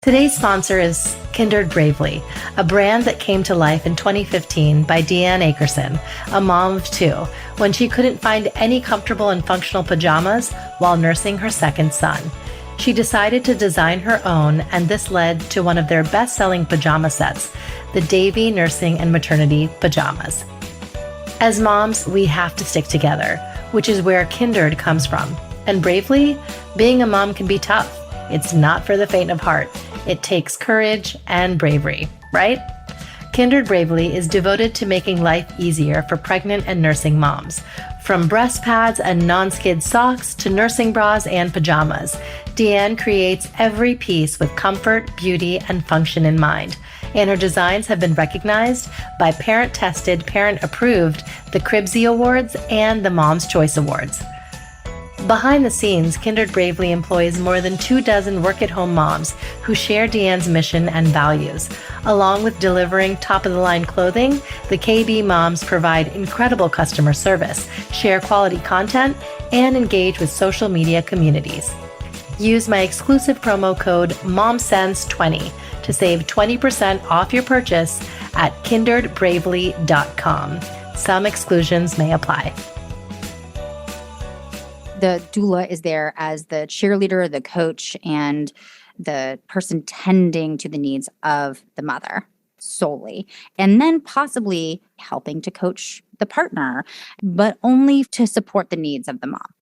Today's sponsor is Kindred Bravely, a brand that came to life in 2015 by Deanne Akerson, a mom of two, when she couldn't find any comfortable and functional pajamas while nursing her second son. She decided to design her own, and this led to one of their best-selling pajama sets, the Davy Nursing and Maternity Pajamas. As moms, we have to stick together, which is where Kindred comes from. And bravely, being a mom can be tough. It's not for the faint of heart. It takes courage and bravery, right? Kindred Bravely is devoted to making life easier for pregnant and nursing moms. From breast pads and non-skid socks to nursing bras and pajamas, Deanne creates every piece with comfort, beauty, and function in mind. And her designs have been recognized by parent-tested, parent-approved, the Cribsy Awards and the Mom's Choice Awards. Behind the scenes, Kindred Bravely employs more than 24 work-at-home moms who share Deanne's mission and values. Along with delivering top-of-the-line clothing, the KB moms provide incredible customer service, share quality content, and engage with social media communities. Use my exclusive promo code MOMSENSE20 to save 20% off your purchase at kindredbravely.com. Some exclusions may apply. The doula is there as the cheerleader, the coach, and the person tending to the needs of the mother solely, and then possibly helping to coach the partner, but only to support the needs of the mom.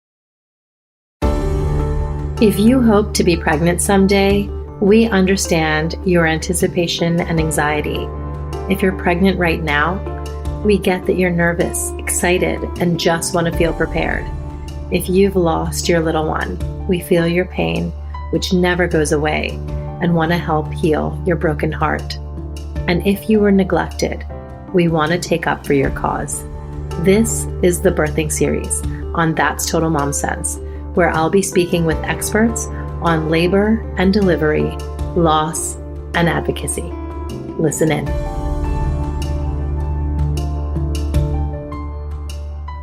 If you hope to be pregnant someday, we understand your anticipation and anxiety. If you're pregnant right now, we get that you're nervous, excited, and just want to feel prepared. If you've lost your little one, we feel your pain, which never goes away, and want to help heal your broken heart. And if you were neglected, we want to take up for your cause. This is the birthing series on That's Total Mom Sense, where I'll be speaking with experts on labor and delivery, loss, and advocacy. Listen in.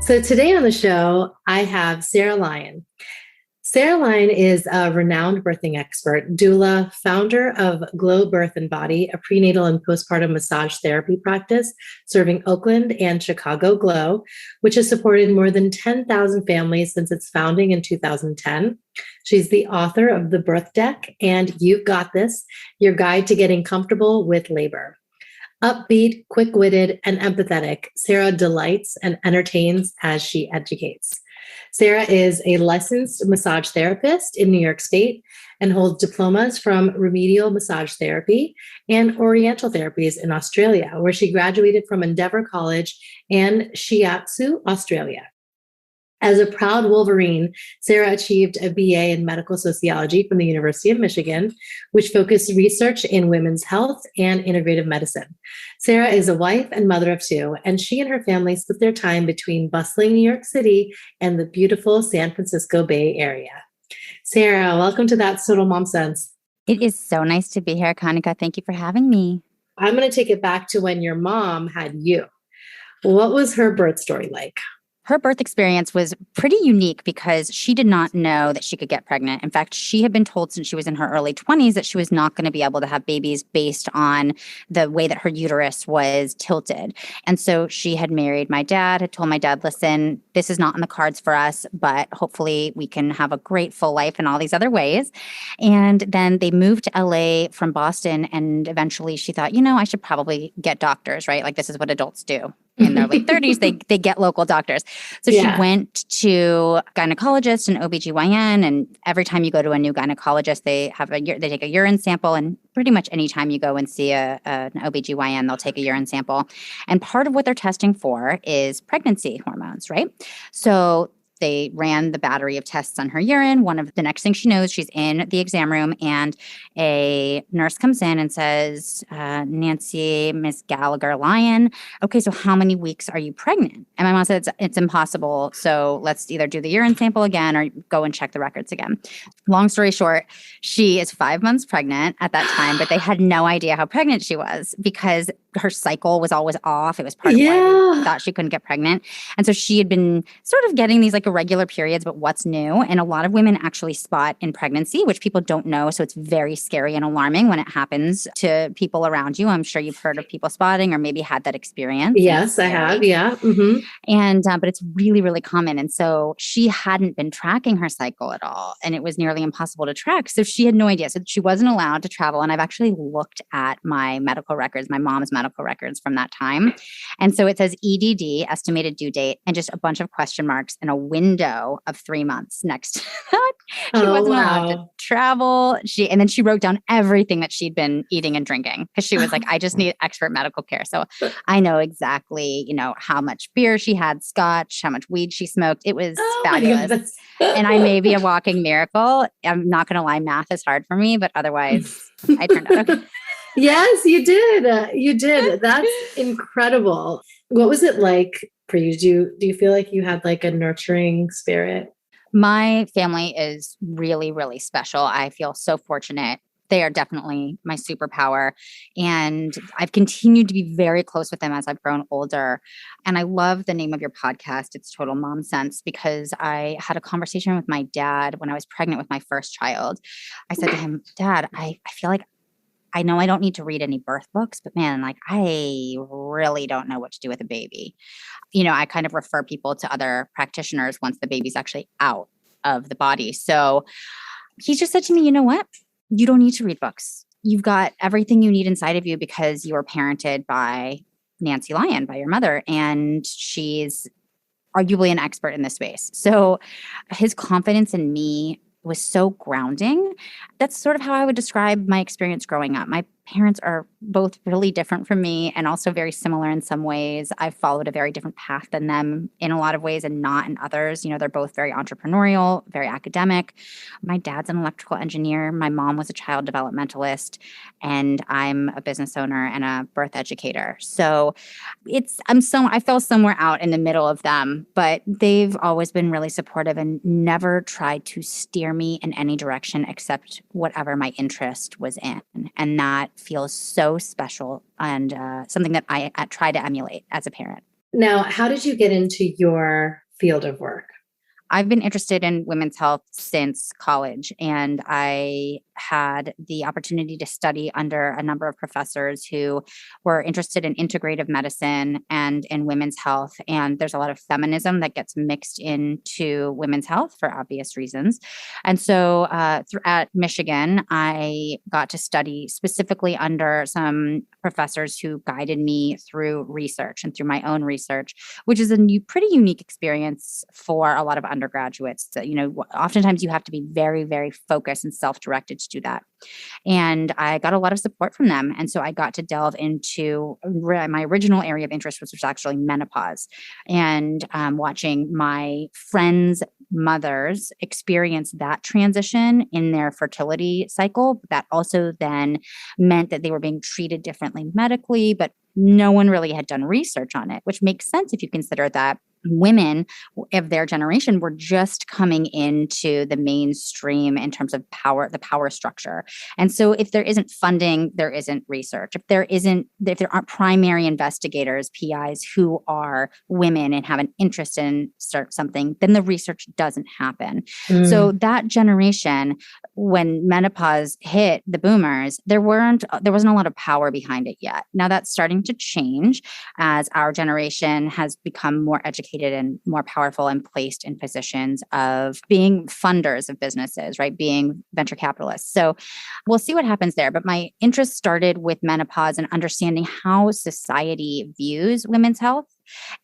So today on the show, I have Sara Lyon. Sara Lyon is a renowned birthing expert, doula, founder of Glow Birth and Body, a prenatal and postpartum massage therapy practice serving Oakland and Chicago Glow, which has supported more than 10,000 families since its founding in 2010. She's the author of The Birth Deck and You've Got This, your guide to getting comfortable with labor. Upbeat, quick-witted, and empathetic, Sara delights and entertains as she educates. Sara is a licensed massage therapist in New York State and holds diplomas from Remedial Massage Therapy and Oriental Therapies in Australia, where she graduated from Endeavour College and Shiatsu, Australia. As a proud Wolverine, Sara achieved a BA in medical sociology from the University of Michigan, which focused research in women's health and integrative medicine. Sara is a wife and mother of two, and she and her family split their time between bustling New York City and the beautiful San Francisco Bay Area. Sara, welcome to That's Total Mom Sense. It is so nice to be here, Kanika. Thank you for having me. I'm going to take it back to when your mom had you. What was her birth story like? Her birth experience was pretty unique because she did not know that she could get pregnant. In fact, she had been told since she was in her early 20s that she was not going to be able to have babies based on the way that her uterus was tilted. And so she had married my dad, had told my dad, listen, this is not in the cards for us, but hopefully we can have a great full life in all these other ways. And then they moved to LA from Boston. And eventually she thought, I should probably get doctors, right? Like this is what adults do. In their late 30s, they get local doctors. So she went to gynecologist and OBGYN, and every time you go to a new gynecologist, they take a urine sample, and pretty much any time you go and see an OBGYN, they'll take a urine sample. And part of what they're testing for is pregnancy hormones, right? So they ran the battery of tests on her urine. One of the next thing she knows, she's in the exam room and a nurse comes in and says, Nancy, Miss Gallagher Lyon, okay, so how many weeks are you pregnant? And my mom said, it's impossible. So let's either do the urine sample again or go and check the records again. Long story short, she is 5 months pregnant at that time, but they had no idea how pregnant she was because her cycle was always off. It was part of why Yeah. they thought she couldn't get pregnant. And so she had been sort of getting these like irregular periods, but what's new? And a lot of women actually spot in pregnancy, which people don't know. So it's very scary and alarming when it happens to people around you. I'm sure you've heard of people spotting or maybe had that experience. Yes, I have. Yeah. Mm-hmm. And, but it's really, really common. And so she hadn't been tracking her cycle at all. And it was nearly impossible to track. So she had no idea. So she wasn't allowed to travel. And I've actually looked at my medical records, my mom's medical records from that time. And so it says EDD, estimated due date, and just a bunch of question marks and a window of 3 months next to that. She wasn't allowed to travel. And then she wrote down everything that she'd been eating and drinking because she was like, I just need expert medical care. So I know exactly, how much beer she had, scotch, how much weed she smoked. It was fabulous. And I may be a walking miracle. I'm not going to lie, math is hard for me, but otherwise I turned out okay. Yes, you did. You did. That's incredible. What was it like for you? Do you feel like you had like a nurturing spirit? My family is really, really special. I feel so fortunate. They are definitely my superpower. And I've continued to be very close with them as I've grown older. And I love the name of your podcast, It's Total Mom Sense, because I had a conversation with my dad when I was pregnant with my first child. I said to him, Dad, I feel like I know I don't need to read any birth books, but man, like I really don't know what to do with a baby. I kind of refer people to other practitioners once the baby's actually out of the body. So he just said to me, you know what? You don't need to read books. You've got everything you need inside of you because you were parented by Nancy Lyon, by your mother, and she's arguably an expert in this space. So his confidence in me was so grounding. That's sort of how I would describe my experience growing up. My parents are both really different from me and also very similar in some ways. I followed a very different path than them in a lot of ways and not in others. They're both very entrepreneurial, very academic. My dad's an electrical engineer. My mom was a child developmentalist, and I'm a business owner and a birth educator. So I fell somewhere out in the middle of them, but they've always been really supportive and never tried to steer me in any direction except whatever my interest was in. And that feels so special and something that I try to emulate as a parent. Now, how did you get into your field of work? I've been interested in women's health since college, and I had the opportunity to study under a number of professors who were interested in integrative medicine and in women's health. And there's a lot of feminism that gets mixed into women's health for obvious reasons. And so at Michigan, I got to study specifically under some professors who guided me through research and through my own research, which is a pretty unique experience for a lot of undergraduates. Oftentimes you have to be very, very focused and self-directed to do that. And I got a lot of support from them. And so I got to delve into my original area of interest, which was actually menopause, and watching my friends' mothers experience that transition in their fertility cycle. That also then meant that they were being treated differently medically, but no one really had done research on it, which makes sense if you consider that women of their generation were just coming into the mainstream in terms of power, the power structure. And so if there isn't funding, there isn't research. If there aren't primary investigators, PIs who are women and have an interest in something, then the research doesn't happen. So that generation, when menopause hit the boomers, there wasn't a lot of power behind it yet. Now that's starting to change as our generation has become more educated and more powerful and placed in positions of being funders of businesses, right? Being venture capitalists. So we'll see what happens there. But my interest started with menopause and understanding how society views women's health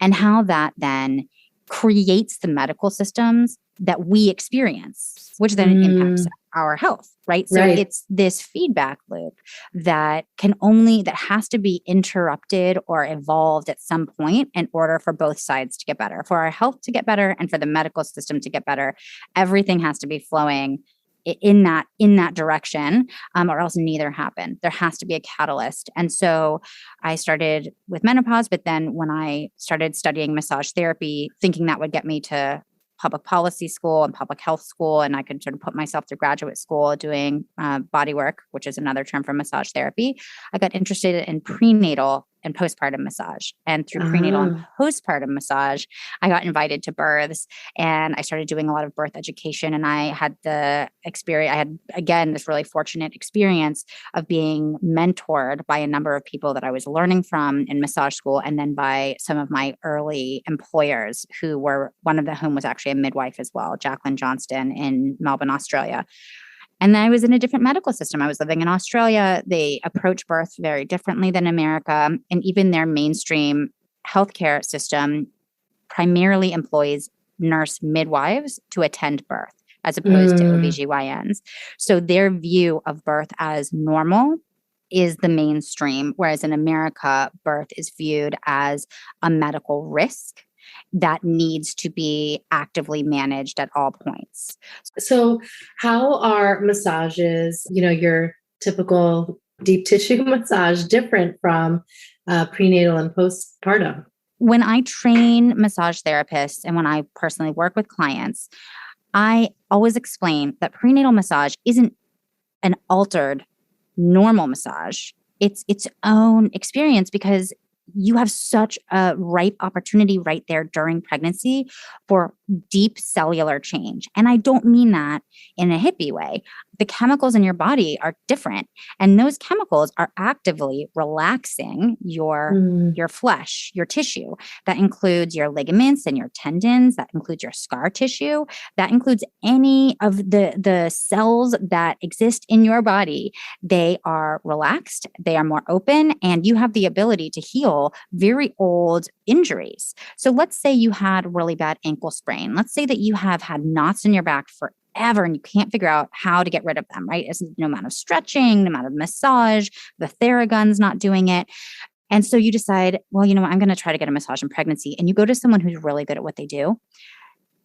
and how that then creates the medical systems that we experience, which then impacts our health, right? So it's this feedback loop that has to be interrupted or evolved at some point in order for both sides to get better, for our health to get better and for the medical system to get better. Everything has to be flowing in that direction, or else neither happen. There has to be a catalyst. And so I started with menopause, but then when I started studying massage therapy, thinking that would get me to public policy school and public health school, and I could sort of put myself through graduate school doing body work, which is another term for massage therapy. I got interested in prenatal and postpartum massage. And through prenatal and Ah, postpartum massage, I got invited to births and I started doing a lot of birth education. And I had the experience, I had, again, this really fortunate experience of being mentored by a number of people that I was learning from in massage school, and then by some of my early employers who were, one of whom was actually a midwife as well, Jacqueline Johnston in Melbourne, Australia. And then I was in a different medical system. I was living in Australia. They approach birth very differently than America. And even their mainstream healthcare system primarily employs nurse midwives to attend birth as opposed to OBGYNs. So their view of birth as normal is the mainstream, whereas in America, birth is viewed as a medical risk that needs to be actively managed at all points. so how are massages, your typical deep tissue massage, different from prenatal and postpartum? When I train massage therapists and when I personally work with clients, I always explain that prenatal massage isn't an altered normal massage. It's its own experience because you have such a ripe opportunity right there during pregnancy for deep cellular change. And I don't mean that in a hippie way. The chemicals in your body are different, and those chemicals are actively relaxing your flesh, your tissue. That includes your ligaments and your tendons. That includes your scar tissue. That includes any of the cells that exist in your body. They are relaxed, they are more open, and you have the ability to heal very old injuries. So let's say you had a really bad ankle sprain. Let's say that you have had knots in your back forever and you can't figure out how to get rid of them, right? It's no amount of stretching, no amount of massage, the Theragun's not doing it. And so you decide, well, you know what, I'm going to try to get a massage in pregnancy. And you go to someone who's really good at what they do.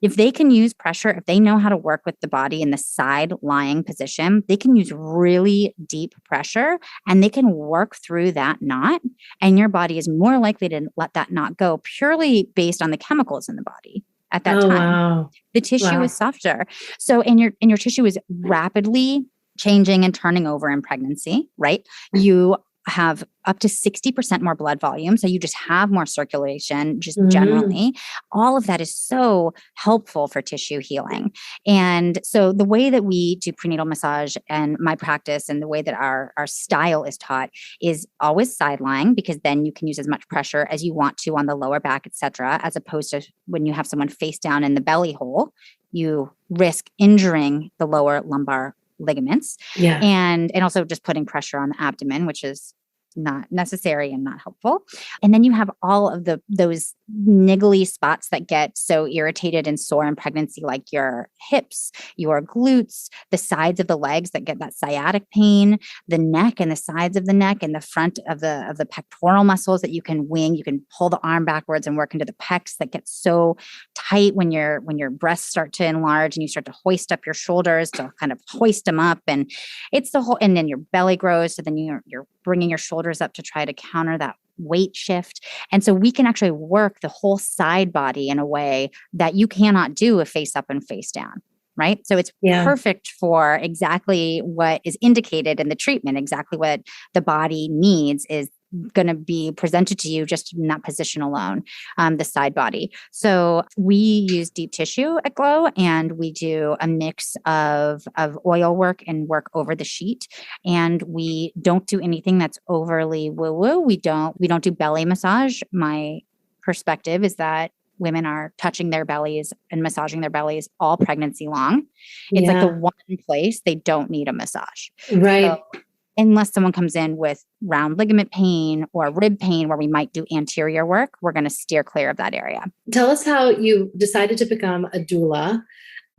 If they can use pressure, if they know how to work with the body in the side lying position, they can use really deep pressure and they can work through that knot. And your body is more likely to let that knot go purely based on the chemicals in the body at that Oh, time. wow. The tissue Wow. is softer. So, and your tissue is rapidly changing and turning over in pregnancy, right? You have up to 60% more blood volume. So you just have more circulation, just generally. All of that is so helpful for tissue healing. And so the way that we do prenatal massage and my practice and the way that our style is taught is always side lying, because then you can use as much pressure as you want to on the lower back, et cetera, as opposed to when you have someone face down in the belly hole, you risk injuring the lower lumbar ligaments. Yeah. And also just putting pressure on the abdomen, which is not necessary and not helpful. And then you have all of those niggly spots that get so irritated and sore in pregnancy, like your hips, your glutes, the sides of the legs that get that sciatic pain, the neck and the sides of the neck and the front of the pectoral muscles that you can wing. You can pull the arm backwards and work into the pecs that get so tight when your breasts start to enlarge and you start to hoist up your shoulders to kind of hoist them up. And it's the whole, and then your belly grows. So then you're bringing your shoulders up to try to counter that weight shift. And so we can actually work the whole side body in a way that you cannot do a face up and face down. Right. So it's perfect for exactly what is indicated in the treatment. Exactly what the body needs is going to be presented to you just in that position alone, the side body. So we use deep tissue at Glow, and we do a mix of oil work and work over the sheet. And we don't do anything that's overly woo-woo. We don't do belly massage. My perspective is that women are touching their bellies and massaging their bellies all pregnancy long. It's like the one place they don't need a massage. Right. So, unless someone comes in with round ligament pain or rib pain where we might do anterior work, we're going to steer clear of that area. Tell us how you decided to become a doula,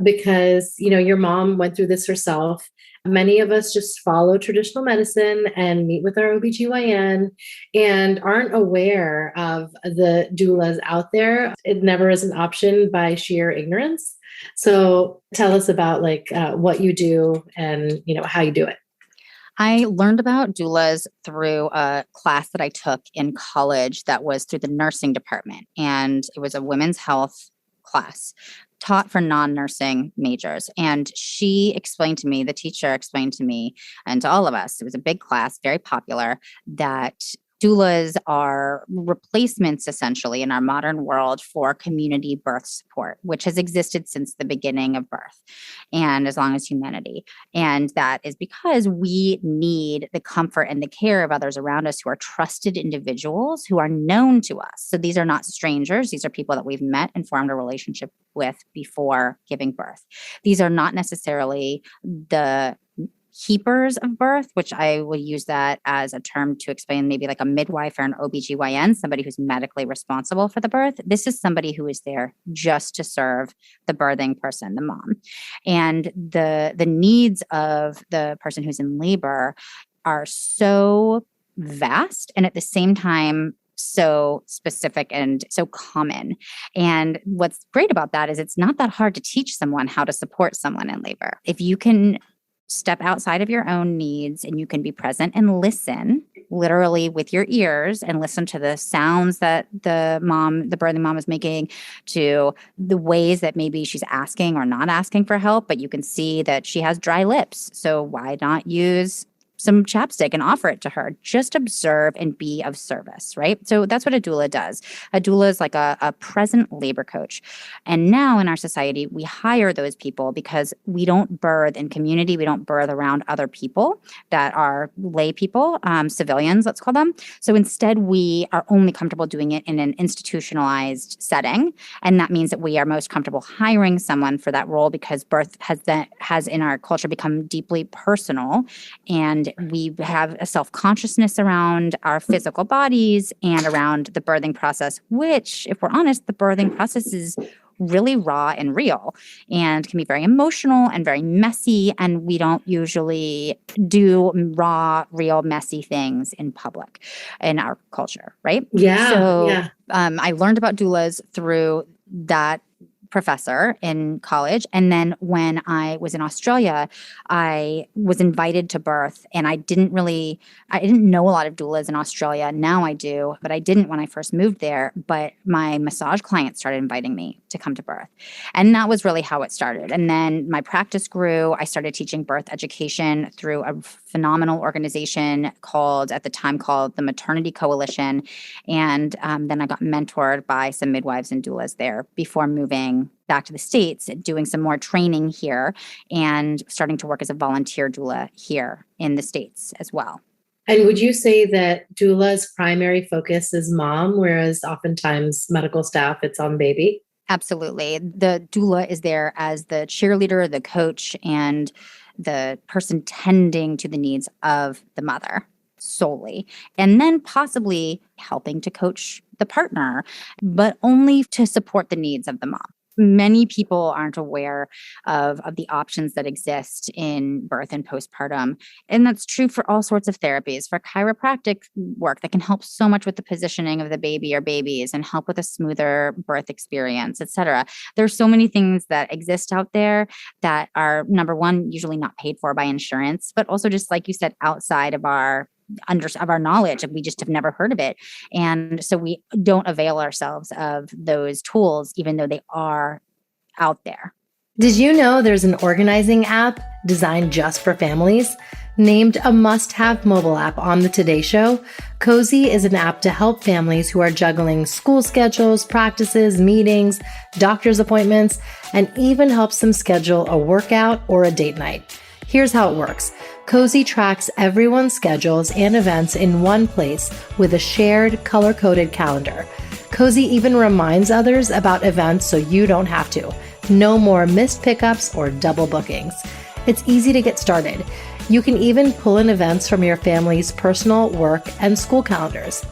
because, your mom went through this herself. Many of us just follow traditional medicine and meet with our OBGYN and aren't aware of the doulas out there. It never is an option by sheer ignorance. So tell us about what you do and, how you do it. I learned about doulas through a class that I took in college that was through the nursing department. And it was a women's health class taught for non-nursing majors. And she explained to me, the teacher explained to me and to all of us, it was a big class, very popular, that Doulas are replacements essentially in our modern world for community birth support, which has existed since the beginning of birth and as long as humanity. And that is because we need the comfort and the care of others around us who are trusted individuals who are known to us. So these are not strangers. These are people that we've met and formed a relationship with before giving birth. These are not necessarily the keepers of birth, which I will use that as a term to explain maybe like a midwife or an OBGYN, somebody who's medically responsible for the birth. This is somebody who is there just to serve the birthing person, the mom. And the needs of the person who's in labor are so vast and at the same time so specific and so common. And what's great about that is it's not that hard to teach someone how to support someone in labor. If you can step outside of your own needs and you can be present and listen literally with your ears and listen to the sounds that the birthing mom is making, to the ways that maybe she's asking or not asking for help, but you can see that she has dry lips. So why not use some chapstick and offer it to her? Just observe and be of service, right? So that's what a doula does. A doula is like a present labor coach. And now in our society, we hire those people because we don't birth in community. We don't birth around other people that are lay people, civilians, let's call them. So instead, we are only comfortable doing it in an institutionalized setting. And that means that we are most comfortable hiring someone for that role because birth has in our culture become deeply personal, and we have a self-consciousness around our physical bodies and around the birthing process, which, if we're honest, the birthing process is really raw and real and can be very emotional and very messy. And we don't usually do raw, real, messy things in public in our culture, right? Yeah. So I learned about doulas through that professor in college. And then when I was in Australia, I was invited to birth, and I didn't know a lot of doulas in Australia. Now I do, but I didn't when I first moved there. But my massage clients started inviting me to come to birth. And that was really how it started. And then my practice grew. I started teaching birth education through a phenomenal organization at the time called the Maternity Coalition. And then I got mentored by some midwives and doulas there before moving back to the States, doing some more training here and starting to work as a volunteer doula here in the States as well. And would you say that doula's primary focus is mom, whereas oftentimes medical staff, it's on baby? Absolutely. The doula is there as the cheerleader, the coach, and the person tending to the needs of the mother solely, and then possibly helping to coach the partner, but only to support the needs of the mom. Many people aren't aware of the options that exist in birth and postpartum. And that's true for all sorts of therapies, for chiropractic work that can help so much with the positioning of the baby or babies and help with a smoother birth experience, et cetera. There's so many things that exist out there that are, number one, usually not paid for by insurance, but also just like you said, outside of our knowledge. We just have never heard of it. And so we don't avail ourselves of those tools, even though they are out there. Did you know there's an organizing app designed just for families? Named a must-have mobile app on the Today Show, Cozy is an app to help families who are juggling school schedules, practices, meetings, doctor's appointments, and even helps them schedule a workout or a date night. Here's how it works. Cozy tracks everyone's schedules and events in one place with a shared color-coded calendar. Cozy even reminds others about events so you don't have to. No more missed pickups or double bookings. It's easy to get started. You can even pull in events from your family's personal, work, and school calendars.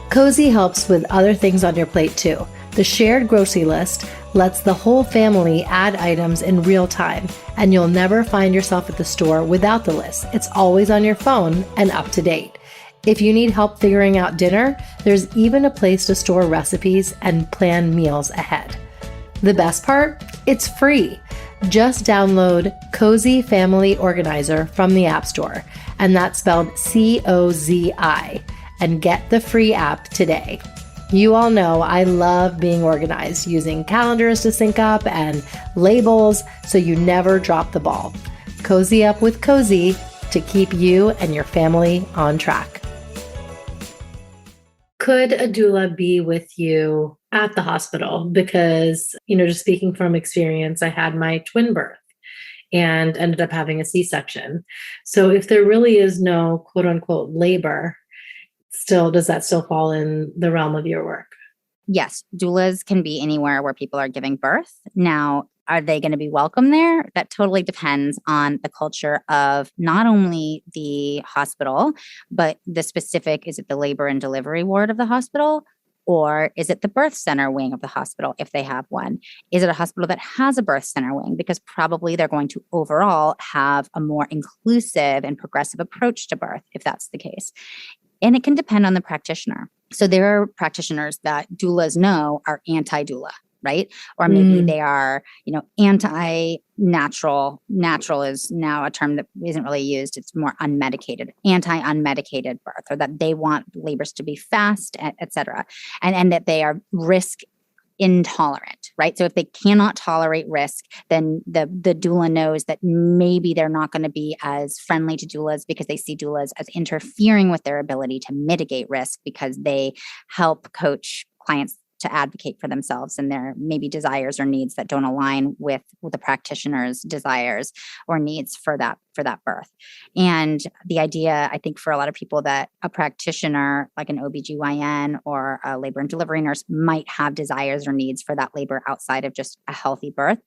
Cozy helps with other things on your plate too. The shared grocery list lets the whole family add items in real time, and you'll never find yourself at the store without the list. It's always on your phone and up to date. If you need help figuring out dinner, there's even a place to store recipes and plan meals ahead. The best part? It's free. Just download Cozy Family Organizer from the App Store, and that's spelled COZI, and get the free app today. You all know I love being organized, using calendars to sync up and labels so you never drop the ball. Cozy up with Cozy to keep you and your family on track. Could a doula be with you at the hospital? Because, just speaking from experience, I had my twin birth and ended up having a C-section. So if there really is no quote unquote labor, still, does that still fall in the realm of your work? Yes, doulas can be anywhere where people are giving birth. Now, are they going to be welcome there? That totally depends on the culture of not only the hospital, but the specific, is it the labor and delivery ward of the hospital? Or is it the birth center wing of the hospital if they have one? Is it a hospital that has a birth center wing? Because probably they're going to overall have a more inclusive and progressive approach to birth if that's the case. And it can depend on the practitioner. So there are practitioners that doulas know are anti-doula, right? Or maybe they are, anti-natural. Natural is now a term that isn't really used. It's more unmedicated, anti-unmedicated birth, or that they want labors to be fast, et cetera. And that they are risk intolerant, right? So if they cannot tolerate risk, then the doula knows that maybe they're not going to be as friendly to doulas because they see doulas as interfering with their ability to mitigate risk because they help coach clients to advocate for themselves and their maybe desires or needs that don't align with the practitioner's desires or needs for that birth. And the idea, I think, for a lot of people that a practitioner like an OBGYN or a labor and delivery nurse might have desires or needs for that labor outside of just a healthy birth,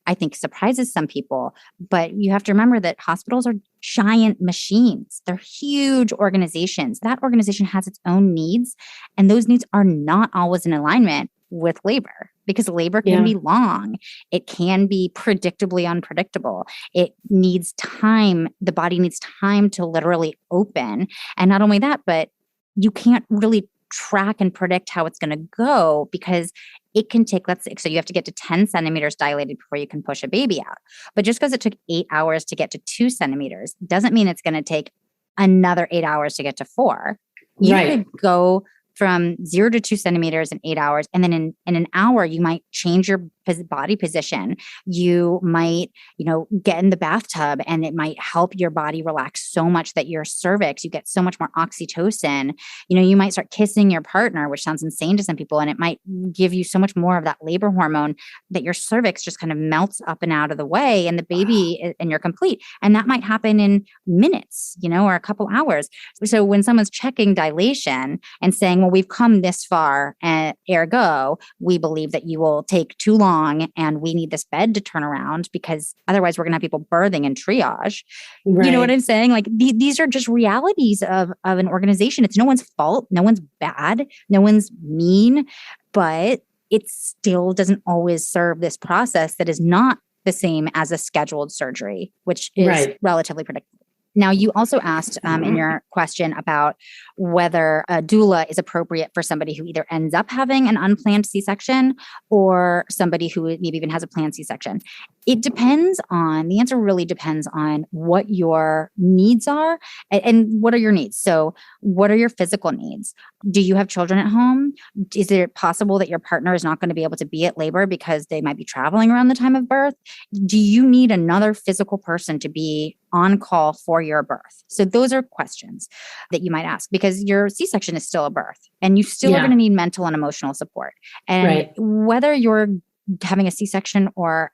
I think surprises some people. But you have to remember that hospitals are giant machines. They're huge organizations. That organization has its own needs, and those needs are not always in alignment with labor because labor can be long. It can be predictably unpredictable. It needs time. The body needs time to literally open. And not only that, but you can't really track and predict how it's going to go because it can take, so you have to get to 10 centimeters dilated before you can push a baby out. But just because it took 8 hours to get to 2 centimeters doesn't mean it's going to take another 8 hours to get to 4. You could go from 0 to 2 centimeters in 8 hours. And then in an hour, you might change your body position. You might, get in the bathtub and it might help your body relax so much that your cervix, you get so much more oxytocin. You might start kissing your partner, which sounds insane to some people. And it might give you so much more of that labor hormone that your cervix just kind of melts up and out of the way and the baby, and you're complete. And that might happen in minutes, or a couple hours. So when someone's checking dilation and saying, well, we've come this far and ergo, we believe that you will take too long and we need this bed to turn around because otherwise we're going to have people birthing in triage. Right. You know what I'm saying? Like these are just realities of an organization. It's no one's fault. No one's bad. No one's mean, but it still doesn't always serve this process that is not the same as a scheduled surgery, which is relatively predictable. Now, you also asked in your question about whether a doula is appropriate for somebody who either ends up having an unplanned C-section or somebody who maybe even has a planned C-section. The answer really depends on what your needs are and what are your needs. So what are your physical needs? Do you have children at home? Is it possible that your partner is not going to be able to be at labor because they might be traveling around the time of birth? Do you need another physical person to be on call for your birth? So those are questions that you might ask because your C-section is still a birth and you still are going to need mental and emotional support. And whether you're having a C-section or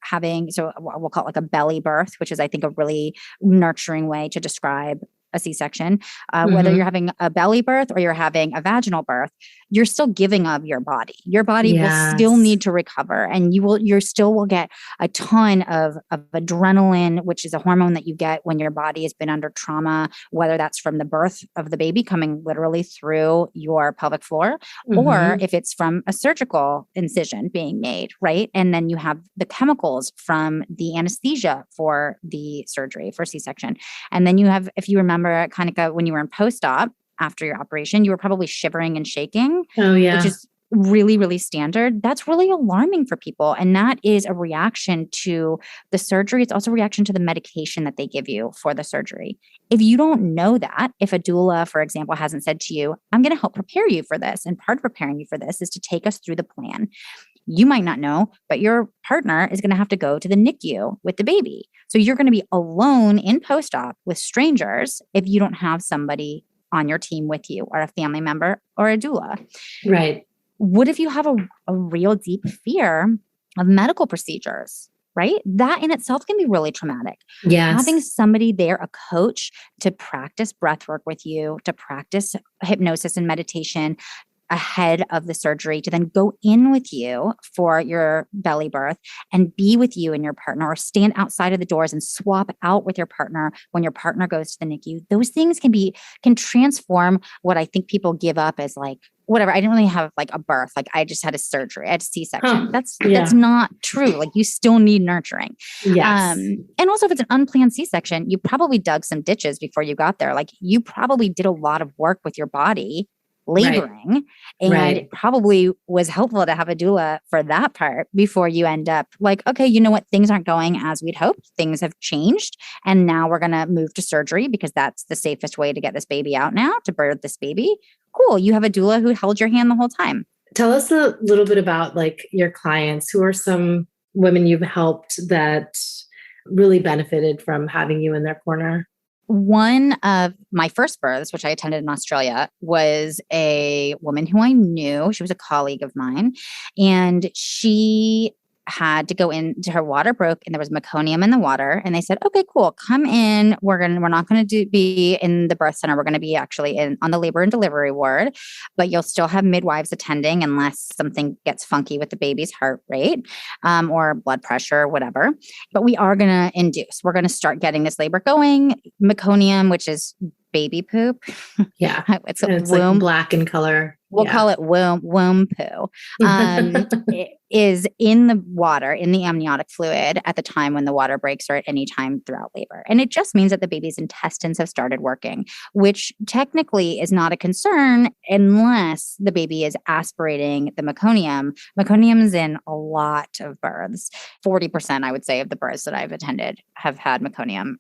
so we'll call it like a belly birth, which is I think a really nurturing way to describe a C-section, whether you're having a belly birth or you're having a vaginal birth, you're still giving of your body. Your body will still need to recover, and you still will get a ton of adrenaline, which is a hormone that you get when your body has been under trauma, whether that's from the birth of the baby coming literally through your pelvic floor, or if it's from a surgical incision being made, right? And then you have the chemicals from the anesthesia for the surgery for C-section. And then you have, if you remember, Kanika, when you were in post-op after your operation, you were probably shivering and shaking. Oh, yeah. Which is really, really standard. That's really alarming for people. And that is a reaction to the surgery. It's also a reaction to the medication that they give you for the surgery. If you don't know that, if a doula, for example, hasn't said to you, I'm going to help prepare you for this, and part of preparing you for this is to take us through the plan. You might not know, but your partner is going to have to go to the NICU with the baby. So you're going to be alone in post-op with strangers if you don't have somebody on your team with you, or a family member or a doula? Right. What if you have a real deep fear of medical procedures, right? That in itself can be really traumatic. Yes. Having somebody there, a coach, to practice breath work with you, to practice hypnosis and meditation ahead of the surgery, to then go in with you for your belly birth and be with you and your partner, or stand outside of the doors and swap out with your partner when your partner goes to the NICU. Those things can transform what I think people give up as like, whatever. I didn't really have like a birth. Like I just had a surgery. I had a C-section. That's not true. Like you still need nurturing. Yes. And also if it's an unplanned C-section, you probably dug some ditches before you got there. Like you probably did a lot of work with your body laboring, and it probably was helpful to have a doula for that part before you end up like, okay, you know what? Things aren't going as we'd hoped. Things have changed. And now we're going to move to surgery because that's the safest way to get this baby out now, to birth this baby. Cool. You have a doula who held your hand the whole time. Tell us a little bit about like your clients. Who are some women you've helped that really benefited from having you in their corner? One of my first births, which I attended in Australia, was a woman who I knew. She was a colleague of mine, and she had to go into her water broke, and there was meconium in the water. And they said, "Okay, cool, come in. We're not going to be in the birth center. We're going to be actually on the labor and delivery ward, but you'll still have midwives attending unless something gets funky with the baby's heart rate, or blood pressure, or whatever. But we are going to induce. We're going to start getting this labor going. Meconium, which is baby poop. Yeah, it's like black in color. We'll call it womb poo. It is in the water, in the amniotic fluid at the time when the water breaks, or at any time throughout labor. And it just means that the baby's intestines have started working, which technically is not a concern unless the baby is aspirating the meconium. Meconium is in a lot of births. 40%, I would say, of the births that I've attended have had meconium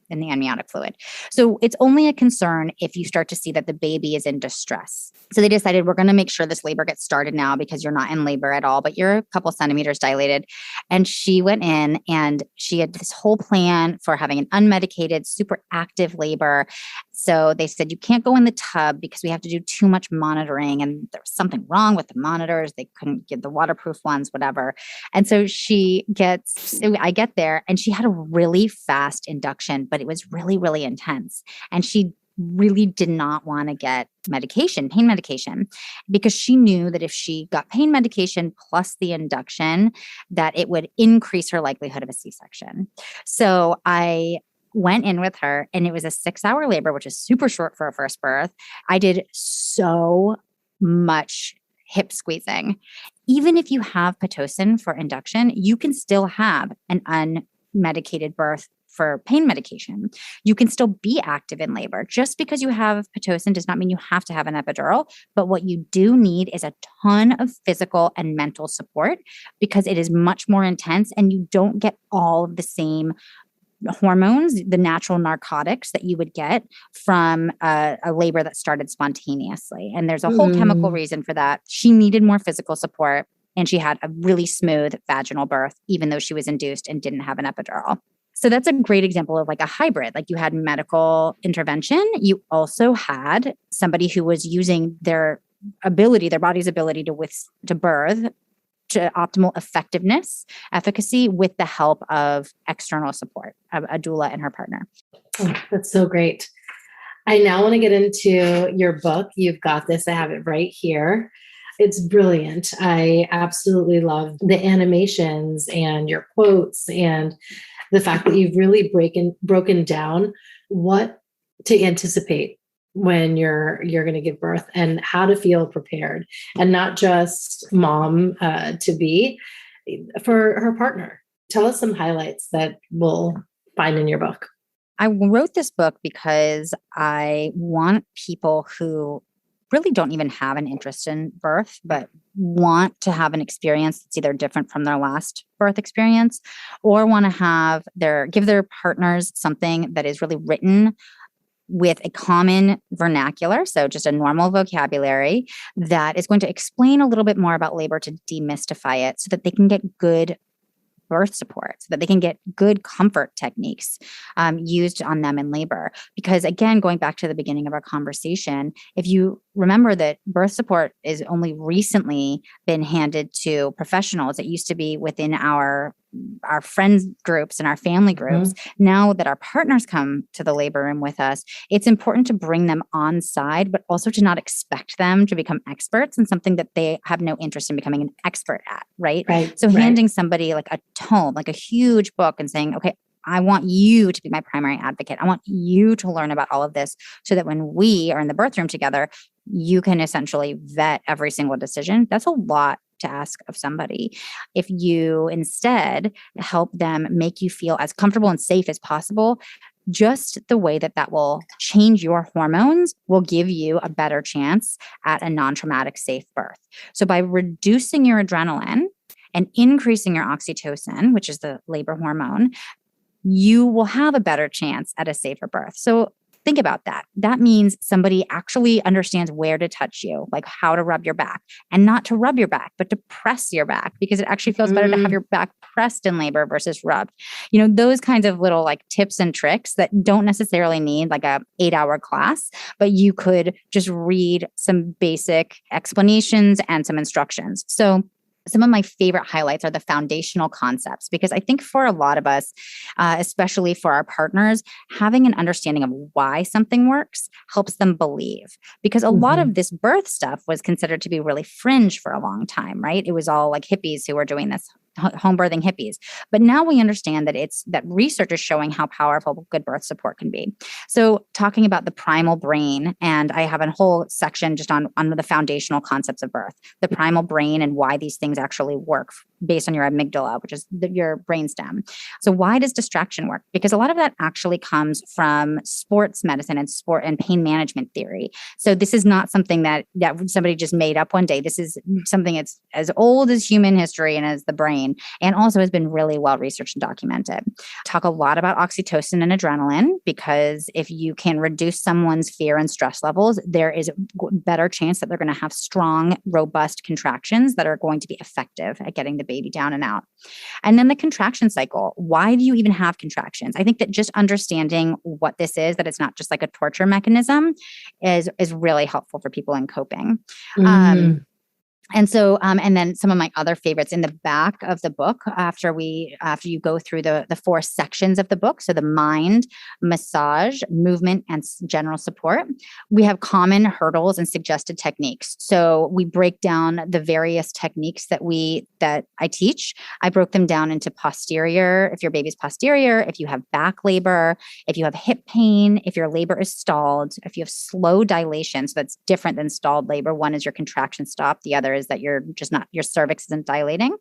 in the amniotic fluid. So it's only a concern if you start to see that the baby is in distress. So they decided, we're going to make sure this labor gets started now because you're not in labor at all, but you're a couple centimeters dilated. And she went in and she had this whole plan for having an unmedicated, super active labor. So they said, you can't go in the tub because we have to do too much monitoring. And there was something wrong with the monitors. They couldn't get the waterproof ones, whatever. And so I get there and she had a really fast induction, but it was really, really intense. And she really did not want to get pain medication, because she knew that if she got pain medication plus the induction, that it would increase her likelihood of a C-section. So I went in with her, and it was a 6-hour labor, which is super short for a first birth. I did so much hip squeezing. Even if you have Pitocin for induction, you can still have an unmedicated birth for pain medication. You can still be active in labor. Just because you have Pitocin does not mean you have to have an epidural. But what you do need is a ton of physical and mental support, because it is much more intense and you don't get all of the same hormones, the natural narcotics that you would get from a labor that started spontaneously. And there's a whole chemical reason for that. She needed more physical support, and she had a really smooth vaginal birth, even though she was induced and didn't have an epidural. So that's a great example of like a hybrid. Like you had medical intervention. You also had somebody who was using their body's ability to birth to optimal efficacy with the help of external support, a doula and her partner. Oh, that's so great. I now want to get into your book. You've got this. I have it right here. It's brilliant. I absolutely love the animations and your quotes, and the fact that you've really broken down what to anticipate when you're going to give birth and how to feel prepared, and not just mom to be, for her partner. Tell us some highlights that we'll find in your book. I wrote this book because I want people who really don't even have an interest in birth, but want to have an experience that's either different from their last birth experience, or want to give their partners something that is really written with a common vernacular, so just a normal vocabulary that is going to explain a little bit more about labor to demystify it, so that they can get good birth support so that they can get good comfort techniques used on them in labor. Because again, going back to the beginning of our conversation, if you remember that birth support is only recently been handed to professionals, it used to be within our friends groups and our family groups. Now that our partners come to the labor room with us, it's important to bring them on side, but also to not expect them to become experts in something that they have no interest in becoming an expert at, right? So handing somebody like a tome, like a huge book and saying, okay, I want you to be my primary advocate. I want you to learn about all of this so that when we are in the birth room together, you can essentially vet every single decision. That's a lot to ask of somebody. If you instead help them make you feel as comfortable and safe as possible, just the way that that will change your hormones will give you a better chance at a non-traumatic, safe birth. So by reducing your adrenaline and increasing your oxytocin, which is the labor hormone, you will have a better chance at a safer birth. So think about that. That means somebody actually understands where to touch you, like how to rub your back, and not to rub your back, but to press your back, because it actually feels better to have your back pressed in labor versus rubbed. You know, those kinds of little like tips and tricks that don't necessarily need like a 8-hour class, but you could just read some basic explanations and some instructions. So some of my favorite highlights are the foundational concepts, because I think for a lot of us, especially for our partners, having an understanding of why something works helps them believe. Because a lot of this birth stuff was considered to be really fringe for a long time, right? It was all like hippies who were doing this, home birthing hippies. But now we understand that that research is showing how powerful good birth support can be. So talking about the primal brain, and I have a whole section just on the foundational concepts of birth, the primal brain and why these things actually work based on your amygdala, which is your brainstem. So why does distraction work? Because a lot of that actually comes from sports medicine and sport and pain management theory. So this is not something that somebody just made up one day. This is something that's as old as human history and as the brain, and also has been really well researched and documented. Talk a lot about oxytocin and adrenaline, because if you can reduce someone's fear and stress levels, there is a better chance that they're going to have strong, robust contractions that are going to be effective at getting the baby down and out. And then the contraction cycle. Why do you even have contractions? I think that just understanding what this is, that it's not just like a torture mechanism, is really helpful for people in coping. And so, and then some of my other favorites in the back of the book, after you go through the 4 sections of the book, so the mind, massage, movement, and general support, we have common hurdles and suggested techniques. So we break down the various techniques that I teach. I broke them down into posterior, if your baby's posterior, if you have back labor, if you have hip pain, if your labor is stalled, if you have slow dilation, so that's different than stalled labor. One is your contraction stop, the other is that your cervix isn't dilating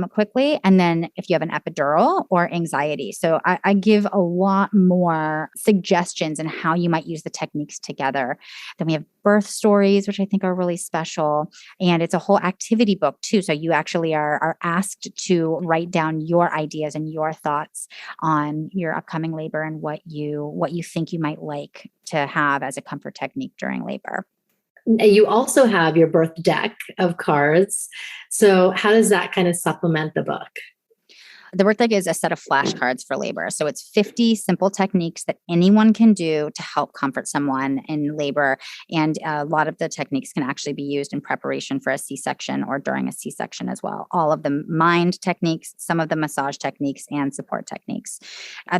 quickly. And then if you have an epidural or anxiety. So I give a lot more suggestions in how you might use the techniques together. Then we have birth stories, which I think are really special. And it's a whole activity book too. So you actually are asked to write down your ideas and your thoughts on your upcoming labor and what you think you might like to have as a comfort technique during labor. You also have your birth deck of cards. So how does that kind of supplement the book? The birth deck is a set of flashcards for labor. So it's 50 simple techniques that anyone can do to help comfort someone in labor. And a lot of the techniques can actually be used in preparation for a C-section or during a C-section as well. All of the mind techniques, some of the massage techniques, and support techniques.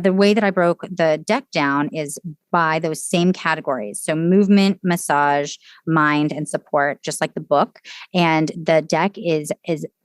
The way that I broke the deck down is by those same categories. So movement, massage, mind, and support, just like the book. And the deck is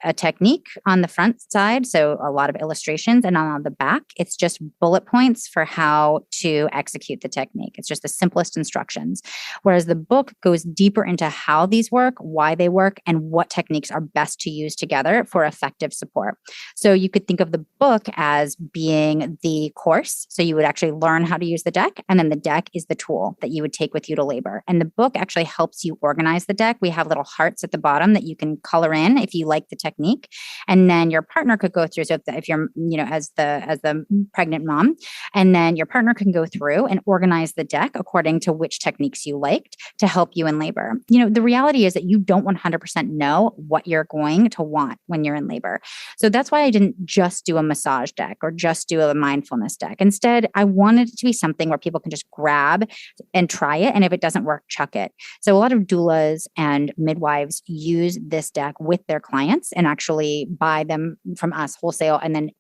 a technique on the front side. So a lot of illustrations, and on the back, it's just bullet points for how to execute the technique. It's just the simplest instructions. Whereas the book goes deeper into how these work, why they work, and what techniques are best to use together for effective support. So you could think of the book as being the course. So you would actually learn how to use the deck, and then the deck is the tool that you would take with you to labor. And the book actually helps you organize the deck. We have little hearts at the bottom that you can color in if you like the technique. And then your partner could go through. So if if you're, as the pregnant mom, and then your partner can go through and organize the deck according to which techniques you liked to help you in labor. The reality is that you don't 100% know what you're going to want when you're in labor. So that's why I didn't just do a massage deck or just do a mindfulness deck. Instead, I wanted it to be something where people can just grab and try it. And if it doesn't work, chuck it. So a lot of doulas and midwives use this deck with their clients and actually buy them from us wholesale and then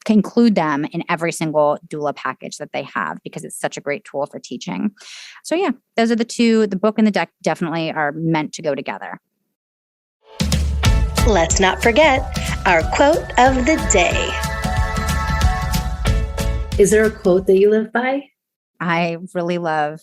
include them in every single doula package that they have because it's such a great tool for teaching. So yeah, those are the two. The book and the deck definitely are meant to go together. Let's not forget our quote of the day. Is there a quote that you live by? I really love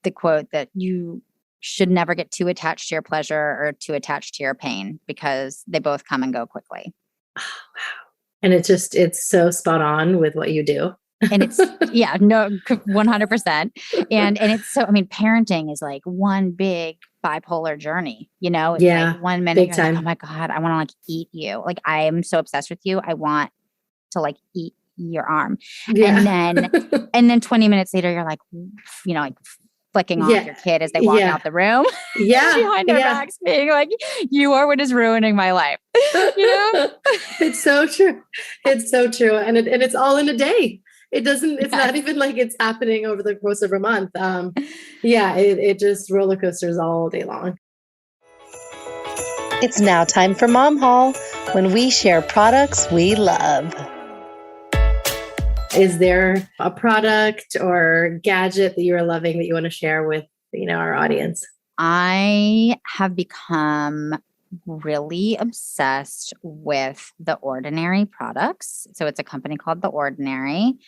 the quote that you should never get too attached to your pleasure or too attached to your pain because they both come and go quickly. Oh, wow. And it's so spot on with what you do. And it's, 100%. And it's so, parenting is like one big bipolar journey, It's like 1 minute you're like, oh my God, I want to like eat you. Like I am so obsessed with you. I want to like eat your arm. Yeah. And then 20 minutes later, you're like, like flicking off your kid as they walk out the room. Yeah. Behind their backs being like, you are what is ruining my life. It's so true. It's so true. And it's all in a day. It's not even like it's happening over the course of a month. It just roller coasters all day long. It's now time for Mom Haul, when we share products we love. Is there a product or gadget that you're loving that you want to share with, our audience? I have become really obsessed with The Ordinary products. So it's a company called The Ordinary.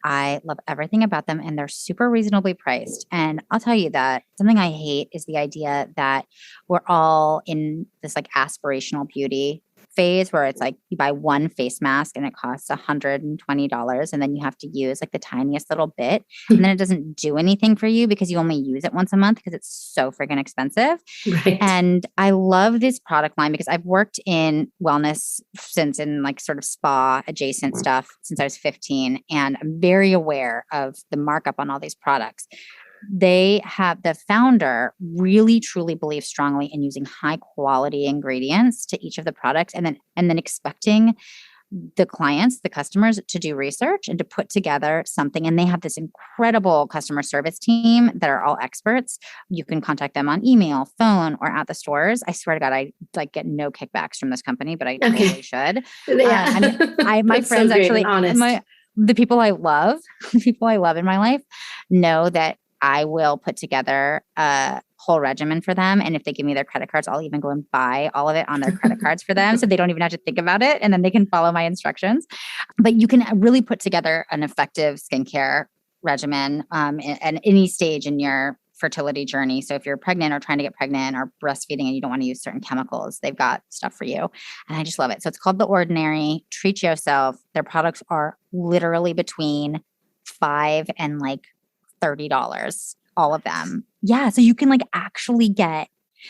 I love everything about them and they're super reasonably priced. And I'll tell you that something I hate is the idea that we're all in this like aspirational beauty phase where it's like you buy one face mask and it costs $120 and then you have to use like the tiniest little bit and then it doesn't do anything for you because you only use it once a month because it's so freaking expensive. Right. And I love this product line because I've worked in wellness since in like sort of spa adjacent stuff since I was 15 and I'm very aware of the markup on all these products. They have the founder really truly believes strongly in using high quality ingredients to each of the products and then expecting the clients, the customers to do research and to put together something. And they have this incredible customer service team that are all experts. You can contact them on email, phone, or at the stores. I swear to God, I like get no kickbacks from this company, but I totally should. Yeah. My friends so actually, the people I love in my life know that I will put together a whole regimen for them. And if they give me their credit cards, I'll even go and buy all of it on their credit cards for them. So they don't even have to think about it. And then they can follow my instructions. But you can really put together an effective skincare regimen at any stage in your fertility journey. So if you're pregnant or trying to get pregnant or breastfeeding and you don't want to use certain chemicals, they've got stuff for you. And I just love it. So it's called The Ordinary. Treat yourself. Their products are literally between $5 and like $30, all of them. Yeah. So you can like actually get,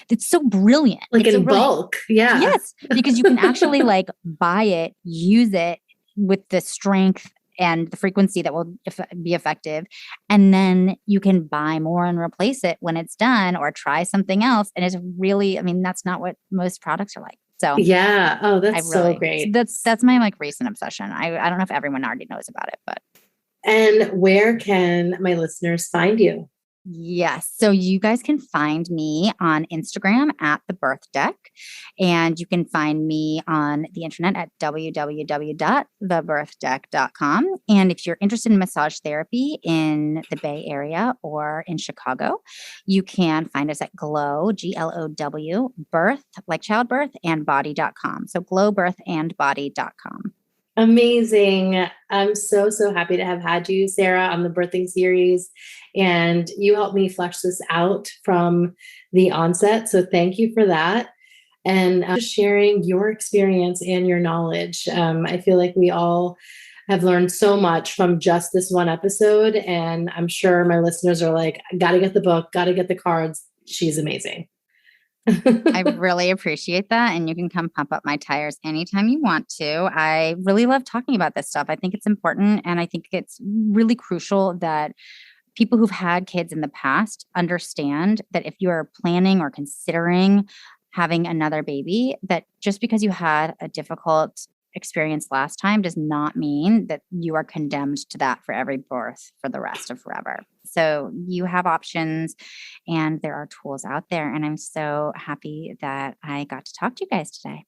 it's so brilliant. Like it's in so brilliant. bulk. Yeah. Yes. Because you can actually like buy it, use it with the strength and the frequency that will be effective. And then you can buy more and replace it when it's done or try something else. And it's really, that's not what most products are like. So yeah. Oh, that's so great. That's my like recent obsession. I don't know if everyone already knows about it, but. And where can my listeners find you? Yes. So you guys can find me on Instagram at The Birth Deck. And you can find me on the internet at www.thebirthdeck.com. And if you're interested in massage therapy in the Bay Area or in Chicago, you can find us at Glow, GLOW, birth, like childbirth, and body.com. So glowbirthandbody.com. Amazing. I'm so, so happy to have had you, Sara, on the birthing series. And you helped me flesh this out from the onset. So thank you for that. And just sharing your experience and your knowledge. I feel like we all have learned so much from just this one episode. And I'm sure my listeners are like, got to get the book, got to get the cards. She's amazing. I really appreciate that. And you can come pump up my tires anytime you want to. I really love talking about this stuff. I think it's important. And I think it's really crucial that people who've had kids in the past understand that if you are planning or considering having another baby, that just because you had a difficult experience last time does not mean that you are condemned to that for every birth for the rest of forever. So you have options and there are tools out there. And I'm so happy that I got to talk to you guys today.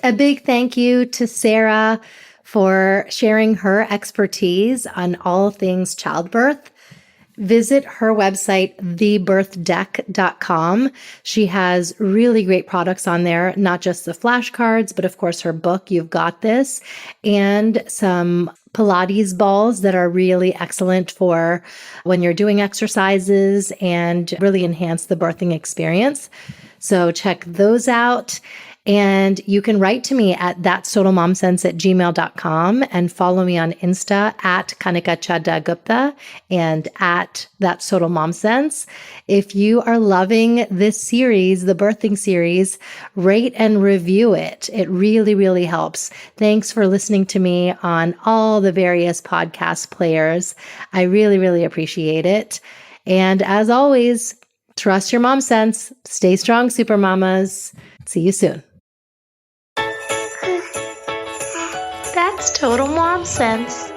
A big thank you to Sara for sharing her expertise on all things childbirth. Visit her website, thebirthdeck.com. She has really great products on there, not just the flashcards, but of course her book, You've Got This, and some Pilates balls that are really excellent for when you're doing exercises and really enhance the birthing experience. So check those out. And you can write to me at thatstotalmomsense@gmail.com and follow me on Insta at Kanika Chadda Gupta and at thatstotalmomsense. If you are loving this series, the birthing series, rate and review it. It really, really helps. Thanks for listening to me on all the various podcast players. I really, really appreciate it. And as always, trust your mom sense. Stay strong, super mamas. See you soon. That's total mom sense.